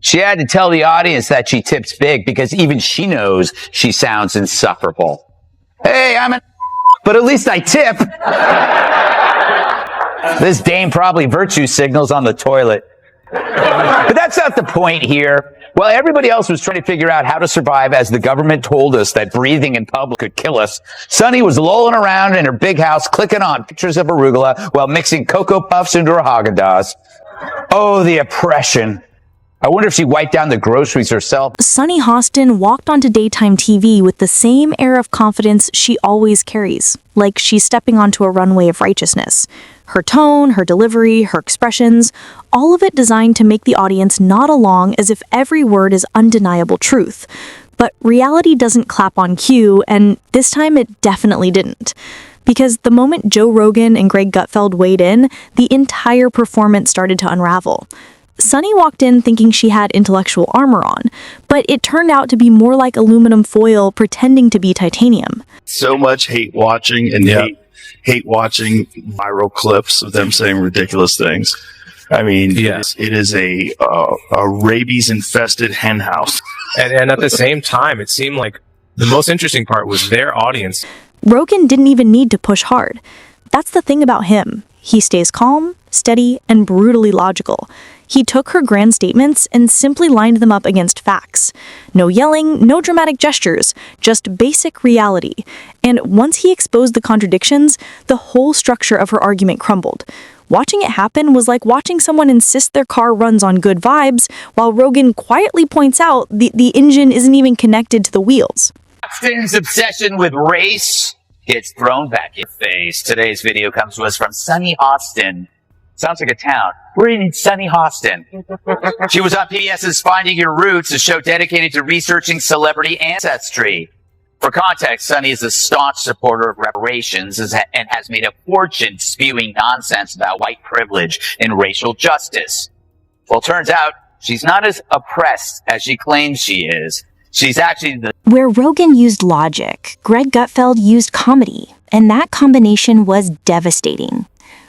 She had to tell the audience that she tips big because even she knows she sounds insufferable. Hey, but at least I tip. This dame probably virtue signals on the toilet. But that's not the point here. While everybody else was trying to figure out how to survive as the government told us that breathing in public could kill us, Sunny was lolling around in her big house clicking on pictures of arugula while mixing Cocoa Puffs into her Haagen-Dazs. Oh, the oppression. I wonder if she wiped down the groceries herself. Sunny Hostin walked onto daytime TV with the same air of confidence she always carries, like she's stepping onto a runway of righteousness. Her tone, her delivery, her expressions, all of it designed to make the audience nod along as if every word is undeniable truth. But reality doesn't clap on cue, and this time it definitely didn't. Because the moment Joe Rogan and Greg Gutfeld weighed in, the entire performance started to unravel. Sunny walked in thinking she had intellectual armor on, but it turned out to be more like aluminum foil pretending to be titanium. So much hate watching and hate watching viral clips of them saying ridiculous things. I mean, it is a rabies-infested hen house. And at the same time, it seemed like the most interesting part was their audience. Rogan didn't even need to push hard. That's the thing about him. He stays calm, steady, and brutally logical. He took her grand statements and simply lined them up against facts. No yelling, no dramatic gestures, just basic reality. And once he exposed the contradictions, the whole structure of her argument crumbled. Watching it happen was like watching someone insist their car runs on good vibes, while Rogan quietly points out the engine isn't even connected to the wheels. Austin's obsession with race gets thrown back in face. Today's video comes to us from Sunny Hostin. Sounds like a town. We're in Sunny Hostin. She was on PBS's Finding Your Roots, a show dedicated to researching celebrity ancestry. For context, Sunny is a staunch supporter of reparations and has made a fortune spewing nonsense about white privilege and racial justice. Well, turns out she's not as oppressed as she claims she is. She's actually Where Rogan used logic, Greg Gutfeld used comedy, and that combination was devastating.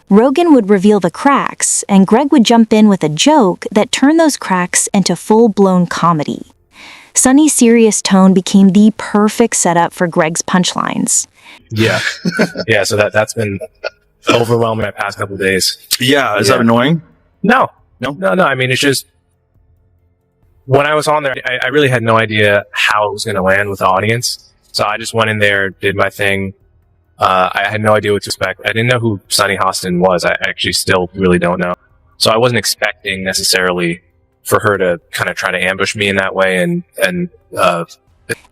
Rogan would reveal the cracks, and Greg would jump in with a joke that turned those cracks into full-blown comedy. Sunny's serious tone became the perfect setup for Greg's punchlines. Yeah. So that's been overwhelming my past couple of days. Yeah, is that annoying? No. I mean, it's just, when I was on there, I really had no idea how it was going to land with the audience. So I just went in there, did my thing. I had no idea what to expect. I didn't know who Sunny Hostin was. I actually still really don't know. So I wasn't expecting necessarily for her to kind of try to ambush me in that way.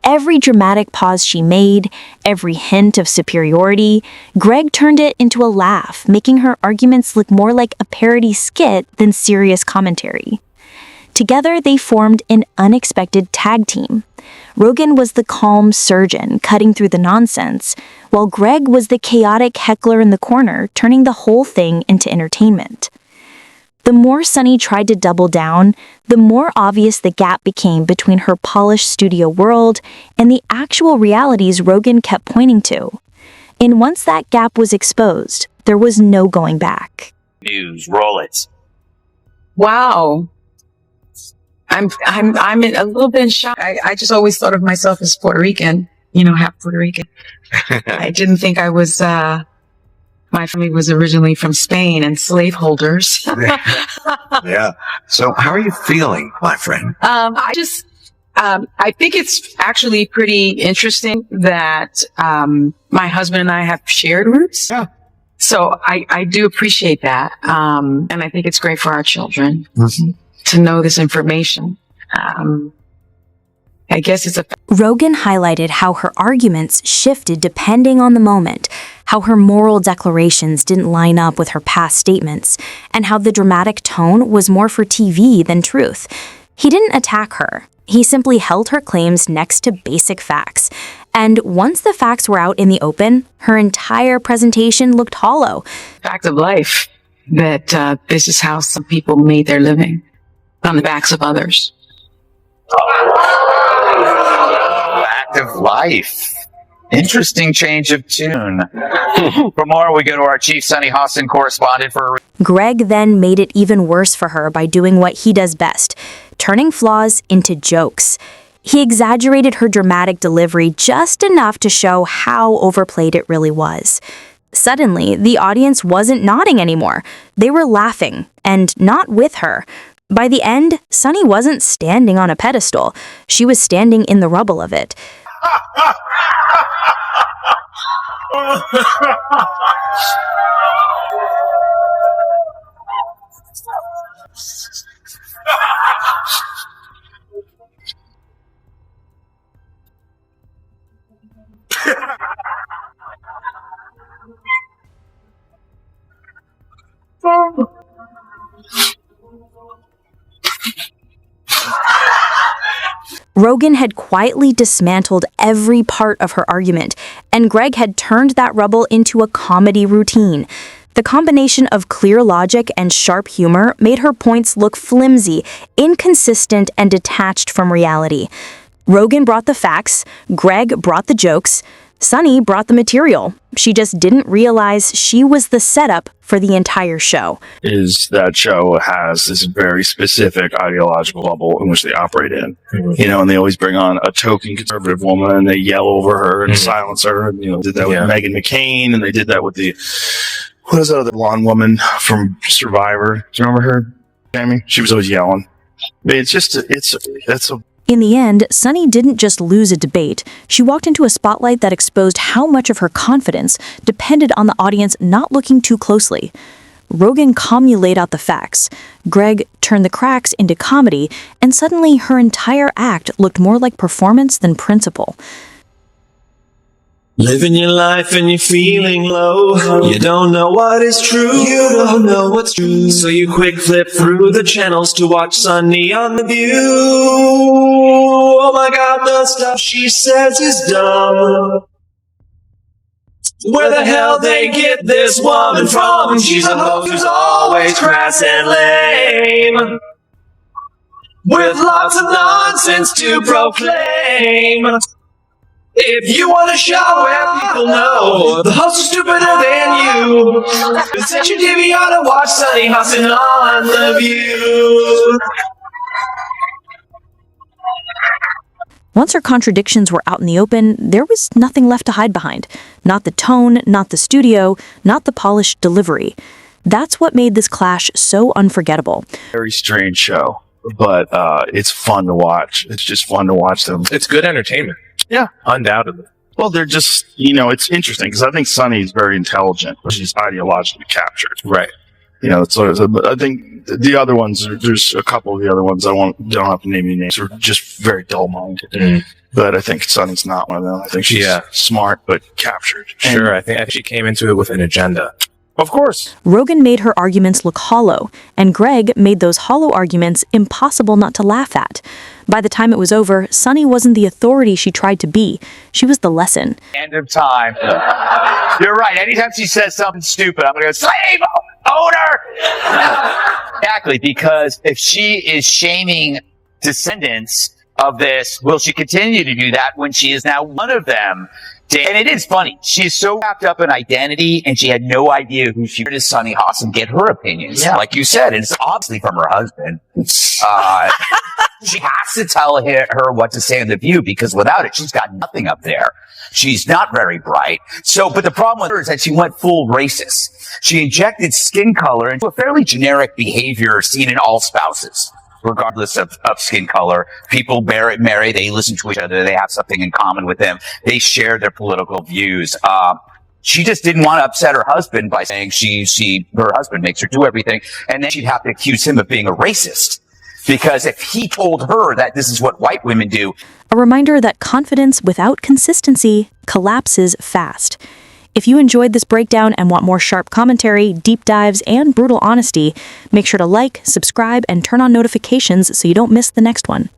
Every dramatic pause she made, every hint of superiority, Greg turned it into a laugh, making her arguments look more like a parody skit than serious commentary. Together, they formed an unexpected tag team. Rogan was the calm surgeon cutting through the nonsense, while Greg was the chaotic heckler in the corner, turning the whole thing into entertainment. The more Sunny tried to double down, the more obvious the gap became between her polished studio world and the actual realities Rogan kept pointing to. And once that gap was exposed, there was no going back. News, roll it. Wow. I'm a little bit in shock. I just always thought of myself as Puerto Rican, half Puerto Rican. I didn't think I was, my family was originally from Spain and slaveholders. Yeah. So how are you feeling, my friend? I think it's actually pretty interesting that, my husband and I have shared roots. Yeah. So I do appreciate that. And I think it's great for our children. Mm-hmm. To know this information. I guess it's Rogan highlighted how her arguments shifted depending on the moment, how her moral declarations didn't line up with her past statements, and how the dramatic tone was more for TV than truth. He didn't attack her. He simply held her claims next to basic facts. And once the facts were out in the open, her entire presentation looked hollow. Fact of life that this is how some people made their living. On the backs of others. Fact of life. Interesting change of tune. For more, we go to our chief Sunny Hostin correspondent for Greg then made it even worse for her by doing what he does best, turning flaws into jokes. He exaggerated her dramatic delivery just enough to show how overplayed it really was. Suddenly, the audience wasn't nodding anymore. They were laughing, and not with her. By the end, Sunny wasn't standing on a pedestal. She was standing in the rubble of it. Rogan had quietly dismantled every part of her argument, and Greg had turned that rubble into a comedy routine. The combination of clear logic and sharp humor made her points look flimsy, inconsistent, and detached from reality. Rogan brought the facts, Greg brought the jokes, Sunny brought the material. She just didn't realize she was the setup for the entire show. Is that show has this very specific ideological bubble in which they operate in. You know, and they always bring on a token conservative woman and they yell over her and silence her. And, you know, did that with Meghan McCain, and they did that with what is that other blonde woman from Survivor? Do you remember her, Jamie? She was always yelling. It's just, that's a In the end, Sunny didn't just lose a debate. She walked into a spotlight that exposed how much of her confidence depended on the audience not looking too closely. Rogan calmly laid out the facts. Greg turned the cracks into comedy, and suddenly her entire act looked more like performance than principle. Living your life and you're feeling low. You don't know what is true. You don't know what's true. So you quick flip through the channels to watch Sunny on The View. Oh my God, the stuff she says is dumb. Where the hell they get this woman from? She's a host who's always crass and lame, with lots of nonsense to proclaim. If you want a show where people know the host is stupider than you, then set your TV on and watch Sunny Hostin on The View. Once her contradictions were out in the open, there was nothing left to hide behind. Not the tone, not the studio, not the polished delivery. That's what made this clash so unforgettable. very strange show, but it's fun to watch. It's just fun to watch them. It's good entertainment. Yeah. Undoubtedly. Well, they're just, you know, it's interesting because I think Sunny's very intelligent, but she's ideologically captured. Right. You know, but I think the other ones, there's a couple of the other ones, don't have to name any names, are just very dull-minded. But I think Sunny's not one of them. I think she's smart, but captured. Sure, I think she came into it with an agenda. Of course. Rogan made her arguments look hollow, and Greg made those hollow arguments impossible not to laugh at. By the time it was over, Sunny wasn't the authority she tried to be. She was the lesson. End of time. You're right. Anytime she says something stupid, I'm going to go, slave owner! Exactly, because if she is shaming descendants of this, will she continue to do that when she is now one of them? And it is funny. She's so wrapped up in identity, and she had no idea who she was. Where does Sunny Hostin get her opinions? Yeah. Like you said, it's obviously from her husband. She has to tell her what to say on The View, because without it, she's got nothing up there. She's not very bright. So, but the problem with her is that she went full racist. She injected skin color into a fairly generic behavior seen in all spouses, regardless of skin color. People marry, they listen to each other, they have something in common with them, they share their political views. She just didn't want to upset her husband by saying her husband makes her do everything, and then she'd have to accuse him of being a racist. Because if he told her that this is what white women do. A reminder that confidence without consistency collapses fast. If you enjoyed this breakdown and want more sharp commentary, deep dives, and brutal honesty, make sure to like, subscribe, and turn on notifications so you don't miss the next one.